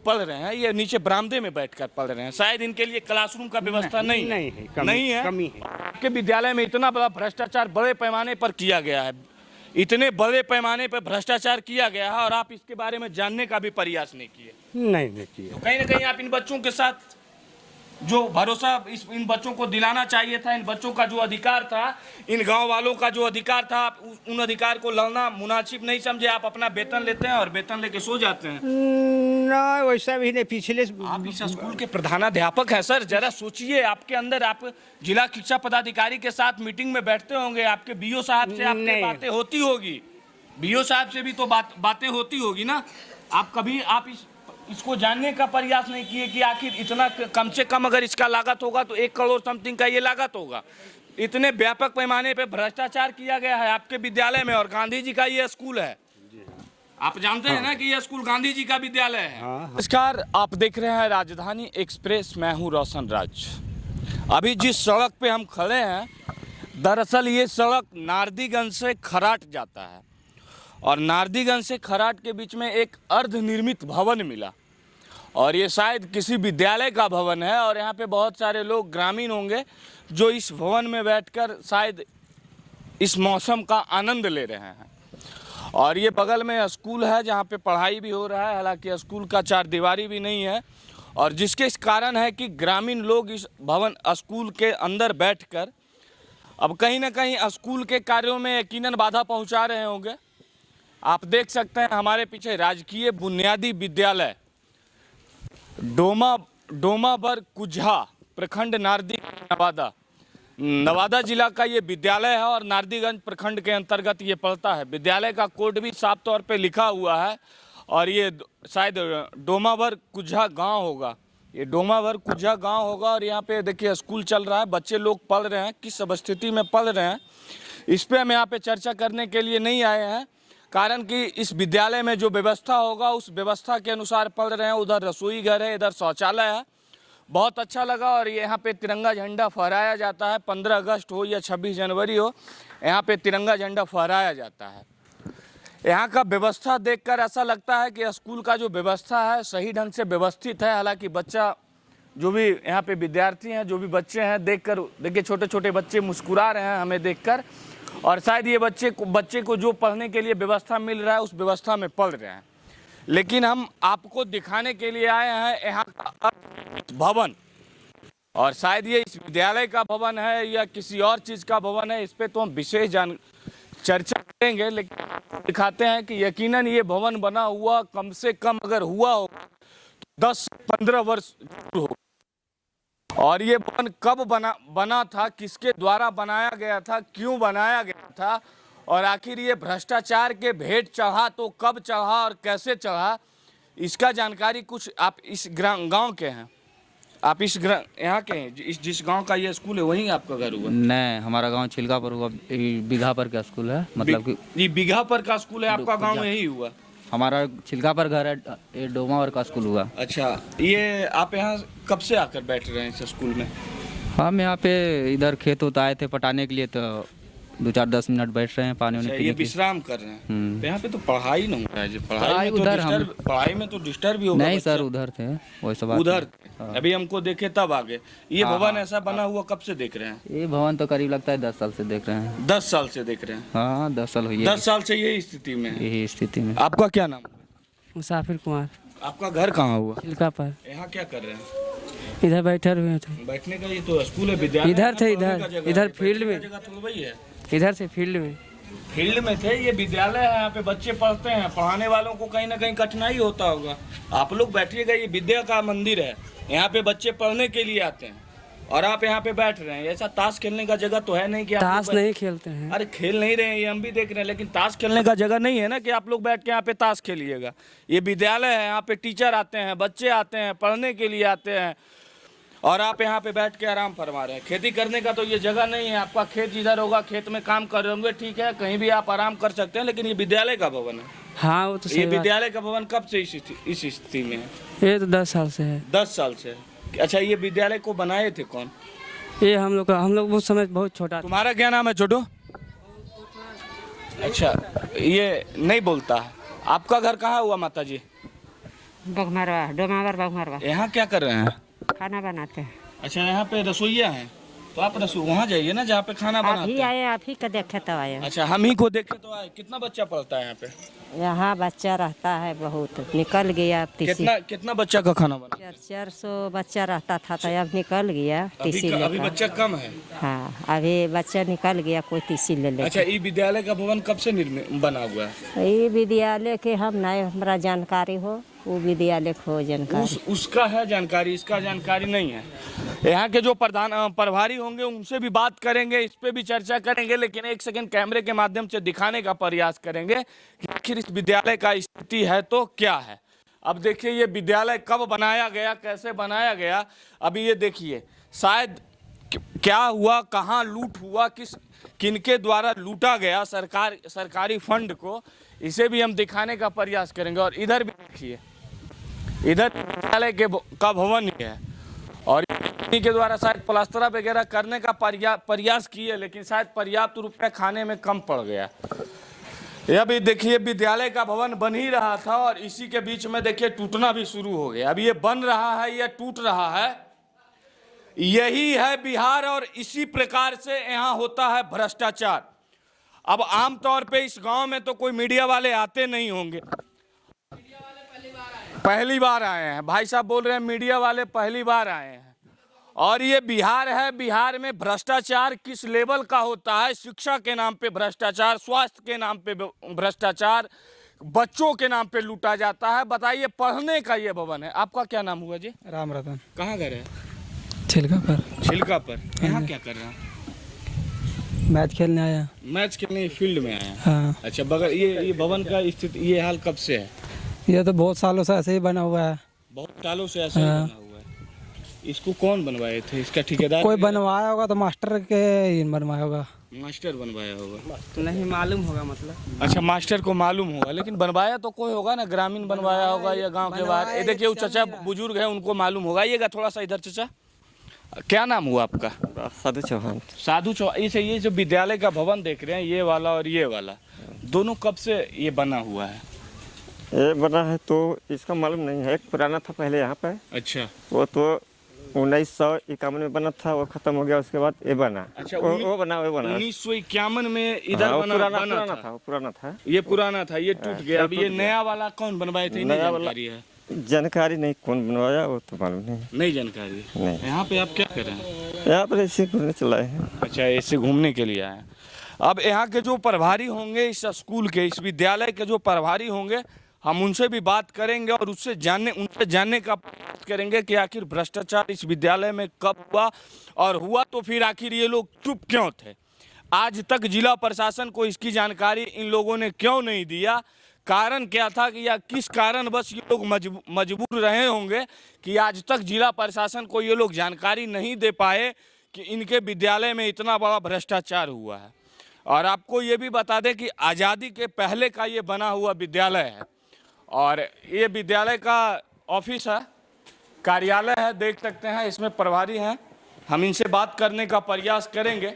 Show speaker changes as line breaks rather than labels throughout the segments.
पढ़ रहे हैं ये नीचे बरामदे में बैठकर पढ़ रहे हैं, शायद इनके लिए क्लासरूम का व्यवस्था नहीं है। नहीं है,
कमी है।
आपके विद्यालय में इतना बड़ा भ्रष्टाचार बड़े पैमाने पर किया गया है, इतने बड़े पैमाने पर भ्रष्टाचार किया गया है और आप इसके बारे में जानने का भी प्रयास नहीं किए।
नहीं किए।
तो कहीं ना कहीं आप इन बच्चों के साथ जो भरोसा इन बच्चों को दिलाना चाहिए था, इन बच्चों का जो अधिकार था, इन गांव वालों का जो अधिकार था, आप उन अधिकार को लड़ना मुनासिब नहीं समझे। आप अपना वेतन लेते हैं और वेतन लेके सो जाते हैं।
ना वैसा भी नहीं, पिछले
आप इस स्कूल के प्रधानाध्यापक हैं सर, जरा सोचिए आपके अंदर, आप जिला शिक्षा पदाधिकारी के साथ मीटिंग में बैठते होंगे, आपके बीओ साहब से आपकी बातें होती होगी, बीओ साहब से भी तो बातें होती होगी ना। आप कभी इसको जानने का प्रयास नहीं किए कि आखिर इतना कम से कम अगर इसका लागत होगा तो 1 करोड़ समथिंग का ये लागत होगा। इतने व्यापक पैमाने पे भ्रष्टाचार किया गया है आपके विद्यालय में और गांधी जी का ये स्कूल है। आप जानते हैं ना कि यह स्कूल गांधी जी का विद्यालय है। नमस्कार, आप देख रहे हैं राजधानी एक्सप्रेस, मैं हूं रोशन राज। अभी जिस सड़क पे हम खड़े हैं, दरअसल ये सड़क नारदीगंज से खराट जाता है और नारदीगंज से खराट के बीच में एक अर्धनिर्मित भवन मिला और ये शायद किसी विद्यालय का भवन है और यहाँ पे बहुत सारे लोग ग्रामीण होंगे जो इस भवन में बैठकर शायद इस मौसम का आनंद ले रहे हैं। और ये बगल में स्कूल है जहाँ पे पढ़ाई भी हो रहा है, हालांकि स्कूल का चारदीवारी भी नहीं है और जिसके इस कारण है कि ग्रामीण लोग इस भवन स्कूल के अंदर बैठकर अब कहीं ना कहीं स्कूल के कार्यों में यकीनन बाधा पहुँचा रहे होंगे। आप देख सकते हैं हमारे पीछे राजकीय बुनियादी विद्यालय डोमाबर कुजहा, प्रखंड नारदीगंज, नवादा जिला का ये विद्यालय है और नारदीगंज प्रखंड के अंतर्गत ये पड़ता है। विद्यालय का कोड भी साफ तौर पे लिखा हुआ है और ये शायद डोमाबर कुजहा गांव होगा, ये डोमाबर कुजहा गांव होगा और यहाँ पे देखिए स्कूल चल रहा है, बच्चे लोग पढ़ रहे हैं, किस स्थिति में पढ़ रहे हैं इस पर हम यहाँ पे चर्चा करने के लिए नहीं आए हैं, कारण कि इस विद्यालय में जो व्यवस्था होगा उस व्यवस्था के अनुसार पढ़ रहे हैं। उधर रसोई घर है, इधर शौचालय है। बहुत अच्छा लगा और यहाँ पे तिरंगा झंडा फहराया जाता है, 15 अगस्त हो या 26 जनवरी हो, यहाँ पे तिरंगा झंडा फहराया जाता है। यहाँ का व्यवस्था देखकर ऐसा लगता है कि स्कूल का जो व्यवस्था है सही ढंग से व्यवस्थित है। हालांकि बच्चा जो भी यहाँ पे विद्यार्थी हैं, जो भी बच्चे हैं, देखिए छोटे छोटे बच्चे मुस्कुरा रहे हैं हमें देखकर और शायद ये बच्चे को जो पढ़ने के लिए व्यवस्था मिल रहा है उस व्यवस्था में पढ़ रहे हैं। लेकिन हम आपको दिखाने के लिए आए हैं यहाँ का भवन और शायद ये इस विद्यालय का भवन है या किसी और चीज़ का भवन है, इस पर तो हम विशेष चर्चा करेंगे। लेकिन दिखाते हैं कि यकीनन ये भवन बना हुआ कम से कम अगर हुआ हो तो 10 से 15 वर्ष हो और ये भवन कब बना था, किसके द्वारा बनाया गया था, क्यों बनाया गया था और आखिर ये भ्रष्टाचार के भेंट चढ़ा तो कब चढ़ा और कैसे चढ़ा, इसका जानकारी कुछ आप इस गांव के हैं, आप इस यहाँ के हैं, जिस गांव का ये स्कूल है वहीं आपका घर हुआ?
नहीं, हमारा गांव छिलका पर हुआ, बीघा पर का स्कूल है, मतलब कि
ये बीघा पर का स्कूल है आपका, गांव में ही हुआ?
हमारा छिलका पर घर है, ये डोमावर का स्कूल हुआ।
अच्छा, ये आप यहाँ कब से आकर बैठ रहे हैं इस स्कूल में?
हम यहाँ पे इधर खेत होता आए थे पटाने के लिए, तो 2-4-10 मिनट बैठ रहे हैं पानी
अच्छा, ये विश्राम कर रहे हैं। तो यहाँ पे तो पढ़ाई नहीं हो रहा है, पढ़ाई में तो डिस्टर्ब भी होगा।
नहीं सर, उधर थे वैसे बात।
उधर अभी हमको देखे तब आगे। ये भवन ऐसा बना हुआ कब से देख रहे हैं?
ये भवन तो करीब लगता है 10 साल से देख रहे हैं।
10 साल से देख रहे हैं?
हाँ, 10 साल हुई है।
10 साल से यही स्थिति में है?
यही स्थिति में।
आपका क्या नाम?
मुसाफिर कुमार।
आपका घर कहाँ हुआ?
छिलका पर।
यहाँ क्या कर रहे हैं?
इधर बैठे हुए थे।
बैठने का ये तो स्कूल है, विद्यालय
इधर थे, इधर फील्ड में, इधर से फील्ड में
थे। ये विद्यालय है, यहाँ पे बच्चे पढ़ते हैं, पढ़ाने वालों को कहीं ना कहीं कठिनाई होता होगा। आप लोग बैठिएगा, ये विद्या का मंदिर है, यहाँ पे बच्चे पढ़ने के लिए आते हैं और आप यहाँ पे बैठ रहे हैं। ऐसा ताश खेलने का जगह तो है नहीं कि
ताश नहीं खेलते हैं।
अरे खेल नहीं रहे हैं, ये हम भी देख रहे हैं, लेकिन ताश खेलने का जगह नहीं है ना कि आप लोग बैठ के यहाँ पे ताश खेलिएगा। ये विद्यालय है, यहाँ पे टीचर आते हैं, बच्चे आते हैं, पढ़ने के लिए आते हैं और आप यहाँ पे बैठ के आराम फरमा रहे हैं। खेती करने का तो ये जगह नहीं है। आपका खेत जिधर होगा, खेत में काम कर रहे होंगे, ठीक है, कहीं भी आप आराम कर सकते हैं, लेकिन ये विद्यालय का भवन है।
हाँ, वो तो
ये विद्यालय का भवन कब से इस स्थिति में है?
ये तो 10 साल से है।
10 साल से? अच्छा, ये विद्यालय को बनाए थे कौन?
ये हम लोग उस समय बहुत छोटा।
तुम्हारा क्या नाम है छोटू? अच्छा, ये नहीं बोलता है। आपका घर कहाँ हुआ माता जी?
बघमरवा डोमावर बघमरवा
यहाँ क्या कर रहे हैं?
खाना बनाते हैं।
अच्छा, यहाँ पे रसोइया हैं, तो आप वहाँ जाइए ना जहाँ पे खाना बनाते
अभी
हैं।
आए, आप ही का देखे तो आए।
अच्छा, हम ही को देखे तो आए। कितना बच्चा पढ़ता है यहाँ पे?
यहाँ बच्चा रहता है बहुत, निकल गया तीसी।
कितना बच्चा का खाना बना?
400 बच्चा रहता था तो अब निकल गया तीसी
अभी
लेकर।
बच्चा कम है।
हाँ, अभी बच्चा निकल गया, कोई तीसी ले ले।
अच्छा, ये विद्यालय का भवन कब से बना हुआ है?
ये विद्यालय के हम नए, हमारा जानकारी हो, वो विद्यालय को जानकारी।
उसका है जानकारी, इसका जानकारी नहीं है। यहाँ के जो प्रभारी होंगे उनसे भी बात करेंगे, इस पे भी चर्चा करेंगे, लेकिन एक सेकंड कैमरे के माध्यम से दिखाने का प्रयास करेंगे कि आखिर इस विद्यालय का स्थिति है तो क्या है। अब देखिए, ये विद्यालय कब बनाया गया, कैसे बनाया गया, अभी ये देखिए। शायद क्या हुआ, कहाँ लूट हुआ, किनके द्वारा लूटा गया सरकारी फंड को, इसे भी हम दिखाने का प्रयास करेंगे। और इधर भी देखिए, इधर विद्यालय का भवन ही है और इन्हीं के द्वारा शायद प्लास्टर वगैरह करने का प्रयास किए, लेकिन शायद पर्याप्त रूप में खाने में कम पड़ गया। यह भी देखिए, विद्यालय का भवन बन ही रहा था और इसी के बीच में देखिए टूटना भी शुरू हो गया। अब ये बन रहा है, ये टूट रहा है। यही है बिहार और इसी प्रकार से यहाँ होता है भ्रष्टाचार। अब आमतौर पे इस गांव में तो कोई मीडिया वाले आते नहीं होंगे, पहली बार आए हैं। भाई साहब बोल रहे हैं मीडिया वाले पहली बार आए हैं। और ये बिहार है, बिहार में भ्रष्टाचार किस लेवल का होता है। शिक्षा के नाम पे भ्रष्टाचार, स्वास्थ्य के नाम पे भ्रष्टाचार, बच्चों के नाम पे लूटा जाता है। बताइए, पढ़ने का ये भवन है। आपका क्या नाम हुआ जी?
राम रतन।
कहाँ घर है?
छिलका पर।
छिलका पर। यहाँ क्या कर रहे हैं?
मैच खेलने आया।
मैच खेलने फील्ड में आए हैं।
हाँ।
अच्छा, बगल ये भवन का स्थिति, ये हाल कब से है?
ये तो बहुत सालों से ऐसे ही बना हुआ है।
बहुत सालों से ऐसा ही बना हुआ है। इसको कौन बनवाए थे? इसका ठेकेदार
कोई बनवाया होगा तो मास्टर के ही बनवाया होगा।
मास्टर बनवाया होगा?
तो नहीं मालूम होगा मतलब।
अच्छा, मास्टर को मालूम होगा, लेकिन बनवाया तो कोई होगा ना, ग्रामीण बनवाया होगा या गांव के बाहर। ये देखिए, वो चचा बुजुर्ग है, उनको मालूम होगा। आइएगा थोड़ा सा इधर। चचा, क्या नाम हुआ आपका?
साधु चौहान।
साधु चौहान। ये जो विद्यालय का भवन देख रहे हैं, ये वाला और ये वाला, दोनों कब से ये बना हुआ है?
ये बना है तो इसका मालूम नहीं है। एक पुराना था पहले यहाँ पे।
अच्छा,
वो तो 1951 में बना था, वो खत्म हो गया, उसके बाद ये बना।
अच्छा,
वो बना
1951 में इधर
पुराना था।
ये पुराना था, ये टूट गया। अब ये नया वाला कौन बनवाए थे?
नया वाला
जानकारी है?
जानकारी नहीं, कौन बनवाया वो तो मालूम नहीं।
नहीं जानकारी।
नहीं।
यहाँ पे आप क्या कर रहे हैं?
यहाँ पर ऐसे घूमने चलाए हैं।
अच्छा, ऐसे घूमने के लिए आए हैं। अब यहाँ के जो प्रभारी होंगे, इस स्कूल के, इस विद्यालय के जो प्रभारी होंगे, हम उनसे भी बात करेंगे और उनसे जानने का प्रयास करेंगे कि आखिर भ्रष्टाचार इस विद्यालय में कब हुआ, और हुआ तो फिर आखिर ये लोग चुप क्यों थे। आज तक जिला प्रशासन को इसकी जानकारी इन लोगों ने क्यों नहीं दिया? कारण क्या था कि या किस कारण बस ये लोग मजबूर रहे होंगे कि आज तक जिला प्रशासन को ये लोग जानकारी नहीं दे पाए कि इनके विद्यालय में इतना बड़ा भ्रष्टाचार हुआ है। और आपको ये भी बता दें कि आज़ादी के पहले का ये बना हुआ विद्यालय है और ये विद्यालय का ऑफिस है, कार्यालय है, देख सकते हैं। इसमें प्रभारी हैं, हम इनसे बात करने का प्रयास करेंगे।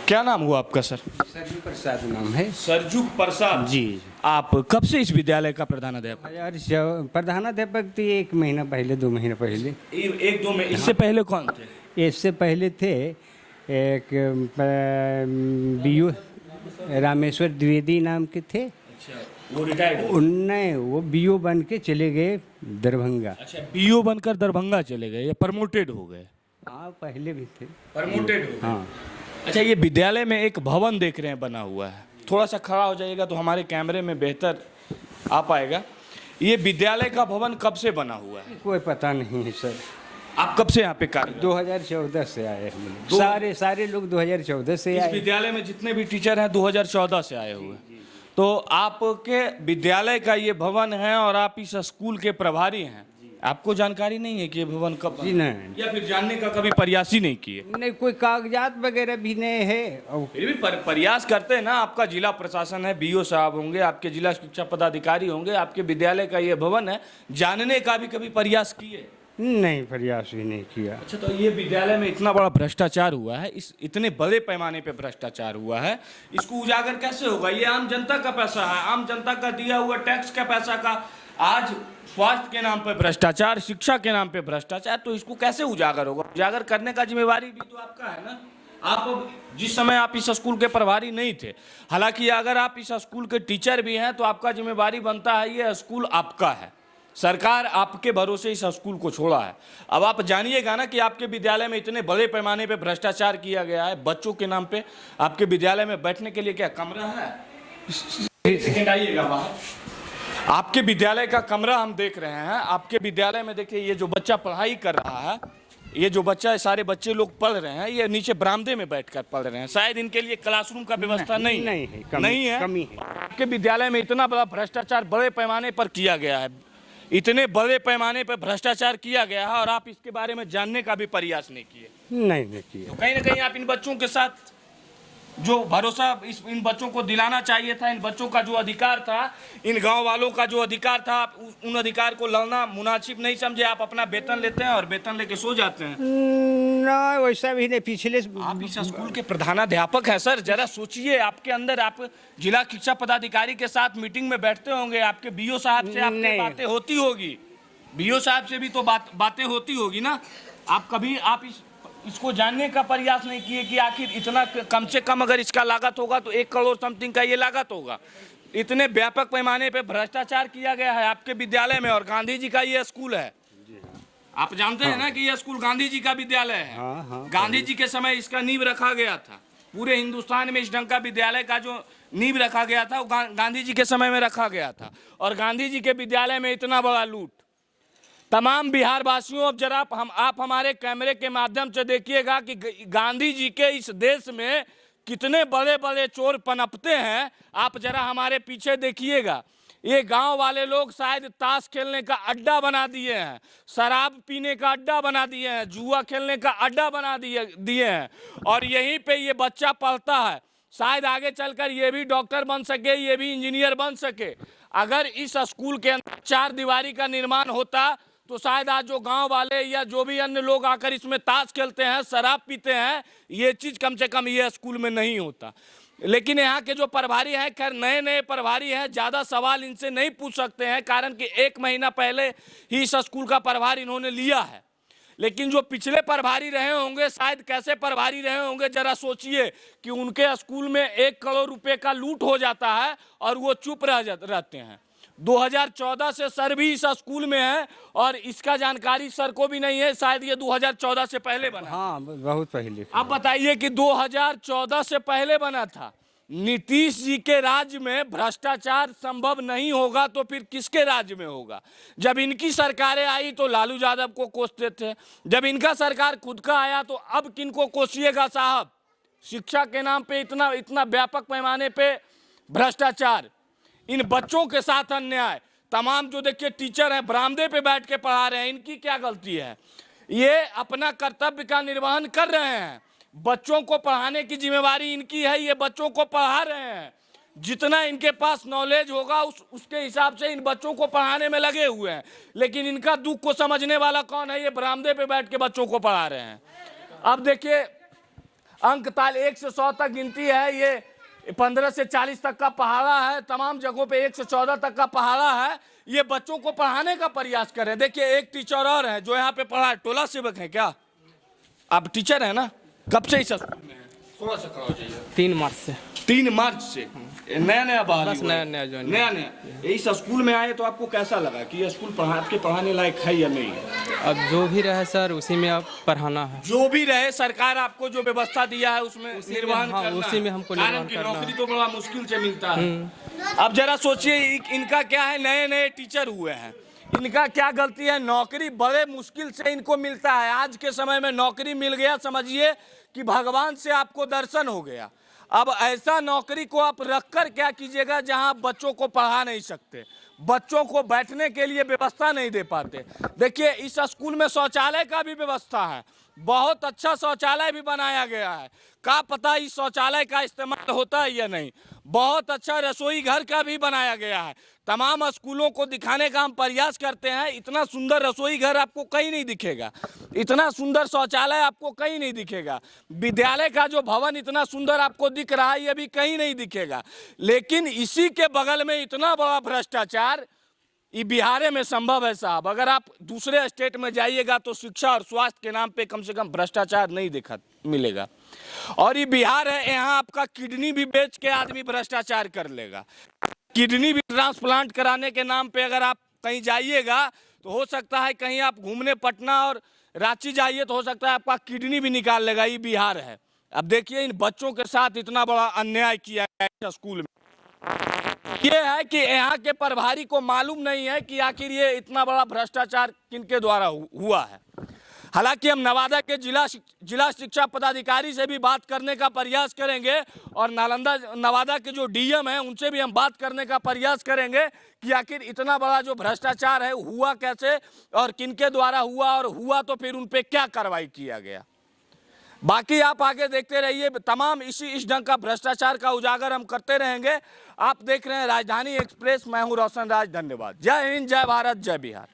क्या नाम हुआ आपका सर?
सरजू प्रसाद नाम है।
सरजू प्रसाद
जी।
आप कब से इस विद्यालय का प्रधानाध्यापक?
यार, प्रधानाध्यापक तो 1 महीना पहले, 2 महीने पहले।
1-2 में। इससे पहले कौन थे?
इससे पहले थे एक बीओ रामेश्वर द्विवेदी नाम के थे।
अच्छा, वो रिटायर्ड?
नहीं, वो बीओ बन के चले गए दरभंगा।
अच्छा, बीओ बनकर दरभंगा चले गए या प्रमोटेड हो गए?
हाँ, पहले भी थे।
प्रमोटेड हो गए।
हाँ।
अच्छा, ये विद्यालय में एक भवन देख रहे हैं बना हुआ है, थोड़ा सा खड़ा हो जाइएगा तो हमारे कैमरे में बेहतर आ पाएगा। ये विद्यालय का भवन कब से बना हुआ है?
कोई पता नहीं है सर।
आप कब से यहाँ पे कार्य?
2014 से आए हैं। सारे लोग 2014 से
इस
आए।
विद्यालय में जितने भी टीचर हैं 2014 से आए हुए। तो आपके विद्यालय का ये भवन है और आप इस स्कूल के प्रभारी हैं, आपको जानकारी नहीं है कि ये भवन कब?
जी नहीं।
या फिर जानने का कभी प्रयास ही नहीं किए?
नहीं, कोई कागजात वगैरह भी नहीं है।
फिर भी प्रयास करते हैं ना। आपका जिला प्रशासन है, बीओ साहब होंगे, आपके जिला शिक्षा पदाधिकारी होंगे, आपके विद्यालय का ये भवन है, जानने का भी कभी प्रयास किए?
नहीं, प्रयास भी नहीं किया।
अच्छा, तो ये विद्यालय में इतना बड़ा भ्रष्टाचार हुआ है, इस इतने बड़े पैमाने पे भ्रष्टाचार हुआ है, इसको उजागर कैसे होगा? ये आम जनता का पैसा है, आम जनता का दिया हुआ टैक्स का पैसा का आज स्वास्थ्य के नाम पे भ्रष्टाचार, शिक्षा के नाम पे भ्रष्टाचार, तो इसको कैसे उजागर होगा? उजागर करने का जिम्मेवारी भी तो आपका है ना। आप जिस समय आप इस स्कूल के प्रभारी नहीं थे, हालांकि अगर आप इस स्कूल के टीचर भी हैं तो आपका जिम्मेवारी बनता है, ये स्कूल आपका है, सरकार आपके भरोसे इस स्कूल को छोड़ा है। अब आप जानिएगा ना कि आपके विद्यालय में इतने बड़े पैमाने पे भ्रष्टाचार किया गया है बच्चों के नाम पे। आपके विद्यालय में बैठने के लिए क्या कमरा है? एक सेकंड आइएगा बाहर। आपके विद्यालय का कमरा हम देख रहे हैं। आपके विद्यालय में देखिए, ये जो बच्चा पढ़ाई कर रहा है, ये जो बच्चा, सारे बच्चे लोग पढ़ रहे हैं, ये नीचे बरामदे में बैठकर पढ़ रहे हैं। शायद इनके लिए क्लासरूम का व्यवस्था नहीं है।
कमी है।
आपके विद्यालय में इतना बड़ा भ्रष्टाचार बड़े पैमाने पर किया गया है, इतने बड़े पैमाने पर भ्रष्टाचार किया गया है, और आप इसके बारे में जानने का भी प्रयास नहीं किए।
नहीं किए।
तो कहीं ना कहीं आप इन बच्चों के साथ जो भरोसा इन बच्चों को दिलाना चाहिए था, इन बच्चों का जो अधिकार था, इन गांव वालों का जो अधिकार था, आप उन अधिकार को लड़ना मुनासिब नहीं समझे। आप अपना वेतन लेते हैं और वेतन लेके सो जाते हैं।
ना वैसा भी नहीं। पिछले
आप इस स्कूल के प्रधानाध्यापक हैं सर, जरा सोचिए, आपके अंदर, आप जिला शिक्षा पदाधिकारी के साथ मीटिंग में बैठते होंगे, आपके बीओ साहब से आपकी बातें होती होगी, बीओ साहब से भी तो बातें होती होगी ना। आप कभी इसको जानने का प्रयास नहीं किए कि आखिर इतना, कम से कम अगर इसका लागत होगा तो 1 करोड़ समथिंग का ये लागत होगा। इतने व्यापक पैमाने पे भ्रष्टाचार किया गया है आपके विद्यालय में, और गांधी जी का ये स्कूल है। आप जानते हैं ना कि यह स्कूल गांधी जी का विद्यालय है। गांधी जी के समय इसका नींव रखा गया था। पूरे हिंदुस्तान में इस ढंग का विद्यालय का जो नींव रखा गया था वो गांधी जी के समय में रखा गया था। और गांधी जी के विद्यालय में इतना बड़ा लूट। तमाम बिहार वासियों, अब जरा आप हमारे कैमरे के माध्यम से देखिएगा कि गांधी जी के इस देश में कितने बड़े बड़े चोर पनपते हैं। आप जरा हमारे पीछे देखिएगा, ये गांव वाले लोग शायद ताश खेलने का अड्डा बना दिए हैं, शराब पीने का अड्डा बना दिए हैं, जुआ खेलने का अड्डा बना दिए हैं, और यहीं पे ये बच्चा पढ़ता है। शायद आगे चलकर ये भी डॉक्टर बन सके, ये भी इंजीनियर बन सके। अगर इस स्कूल के अंदर 4 दीवारी का निर्माण होता तो शायद आज जो गांव वाले या जो भी अन्य लोग आकर इसमें ताश खेलते हैं, शराब पीते हैं, ये चीज़ कम से कम ये स्कूल में नहीं होता। लेकिन यहाँ के जो प्रभारी हैं, खैर नए प्रभारी हैं, ज़्यादा सवाल इनसे नहीं पूछ सकते हैं, कारण कि 1 महीना पहले ही इस स्कूल का प्रभार इन्होंने लिया है। लेकिन जो पिछले प्रभारी रहे होंगे, शायद कैसे प्रभारी रहे होंगे, जरा सोचिए कि उनके स्कूल में 1 करोड़ रुपए का लूट हो जाता है और वो चुप रहते हैं। 2014 से सर भी इस स्कूल में है और इसका जानकारी सर को भी नहीं है। शायद ये 2014 से पहले बना।
हाँ, बहुत पहले।
अब बताइए कि 2014 से पहले बना था। नीतीश जी के राज्य में भ्रष्टाचार संभव नहीं होगा तो फिर किसके राज्य में होगा? जब इनकी सरकारें आई तो लालू यादव को कोसते थे, जब इनका सरकार खुद का आया तो अब किनको कोसिएगा साहब? शिक्षा के नाम पे इतना व्यापक पैमाने पे भ्रष्टाचार, इन बच्चों के साथ अन्याय, तमाम जो देखिए टीचर हैं बरामदे पे बैठ के पढ़ा रहे हैं, इनकी क्या गलती है? ये अपना कर्तव्य का निर्वहन कर रहे हैं। बच्चों को पढ़ाने की जिम्मेवारी इनकी है, ये बच्चों को पढ़ा रहे हैं। जितना इनके पास नॉलेज होगा उसके हिसाब से इन बच्चों को पढ़ाने में लगे हुए हैं। लेकिन इनका दुख को समझने वाला कौन है? ये बरामदे पे बैठ के बच्चों को पढ़ा रहे हैं। अब देखिए, अंक ताल 1 से 100 तक गिनती है, ये 15 से 40 तक का पहाड़ा है, तमाम जगहों पे 1 से 14 तक का पहाड़ा है। ये बच्चों को पढ़ाने का प्रयास कर रहे हैं। देखिए, एक टीचर और है जो यहाँ पे पढ़ा, टोला सेवक है क्या आप? टीचर है ना? कब से इस स्कूल में है? थोड़ा सा खड़ा हो जाइए।
3 मार्च से।
3 मार्च से नया
बस नया ज्वाइन।
नया इस स्कूल में आए तो आपको कैसा लगा कि ये स्कूल आपके पढ़ाने लायक है या नहीं है?
अब जो भी रहे सर उसी में आप पढ़ाना है।
जो भी रहे, सरकार आपको जो व्यवस्था दिया है उसमें निर्वहन
हाँ,
करना
उसी में हमको निर्वहन करना है।
नौकरी तो बड़ा मुश्किल से मिलता है। अब जरा सोचिए, इनका क्या है, नए टीचर हुए हैं, इनका क्या गलती है? नौकरी बड़े मुश्किल से इनको मिलता है। आज के समय में नौकरी मिल गया, समझिए कि भगवान से आपको दर्शन हो गया। अब ऐसा नौकरी को आप रखकर क्या कीजिएगा जहां बच्चों को पढ़ा नहीं सकते, बच्चों को बैठने के लिए व्यवस्था नहीं दे पाते। देखिए, इस स्कूल में शौचालय का भी व्यवस्था है, बहुत अच्छा शौचालय भी बनाया गया है। क्या पता इस शौचालय का इस्तेमाल होता है या नहीं। बहुत अच्छा रसोई घर का भी बनाया गया है। तमाम स्कूलों को दिखाने का हम प्रयास करते हैं। इतना सुंदर रसोई घर आपको कहीं नहीं दिखेगा, इतना सुंदर शौचालय आपको कहीं नहीं दिखेगा। विद्यालय का जो भवन इतना सुंदर आपको दिख रहा है, ये भी कहीं नहीं दिखेगा। लेकिन इसी के बगल में इतना बड़ा भ्रष्टाचार, ये बिहार में संभव है साहब। अगर आप दूसरे स्टेट में जाइएगा तो शिक्षा और स्वास्थ्य के नाम पे कम से कम भ्रष्टाचार नहीं देखा मिलेगा। और ये बिहार है, यहाँ आपका किडनी भी बेच के आदमी भ्रष्टाचार कर लेगा। किडनी भी ट्रांसप्लांट कराने के नाम पे अगर आप कहीं जाइएगा तो हो सकता है, कहीं आप घूमने पटना और रांची जाइए तो हो सकता है आपका किडनी भी निकाल लेगा। ये बिहार है। अब देखिए इन बच्चों के साथ इतना बड़ा अन्याय किया गया स्कूल में। ये है कि यहाँ के प्रभारी को मालूम नहीं है कि आखिर ये इतना बड़ा भ्रष्टाचार किनके द्वारा हुआ है। हालांकि हम नवादा के जिला शिक्षा पदाधिकारी से भी बात करने का प्रयास करेंगे और नवादा के जो डीएम हैं उनसे भी हम बात करने का प्रयास करेंगे कि आखिर इतना बड़ा जो भ्रष्टाचार है हुआ कैसे और किनके द्वारा हुआ, और हुआ तो फिर उन पे क्या कार्रवाई किया गया। बाकी आप आगे देखते रहिए, तमाम इस ढंग का भ्रष्टाचार का उजागर हम करते रहेंगे। आप देख रहे हैं राजधानी एक्सप्रेस, मैं हूं रोशन राज। धन्यवाद। जय हिंद, जय भारत, जय बिहार।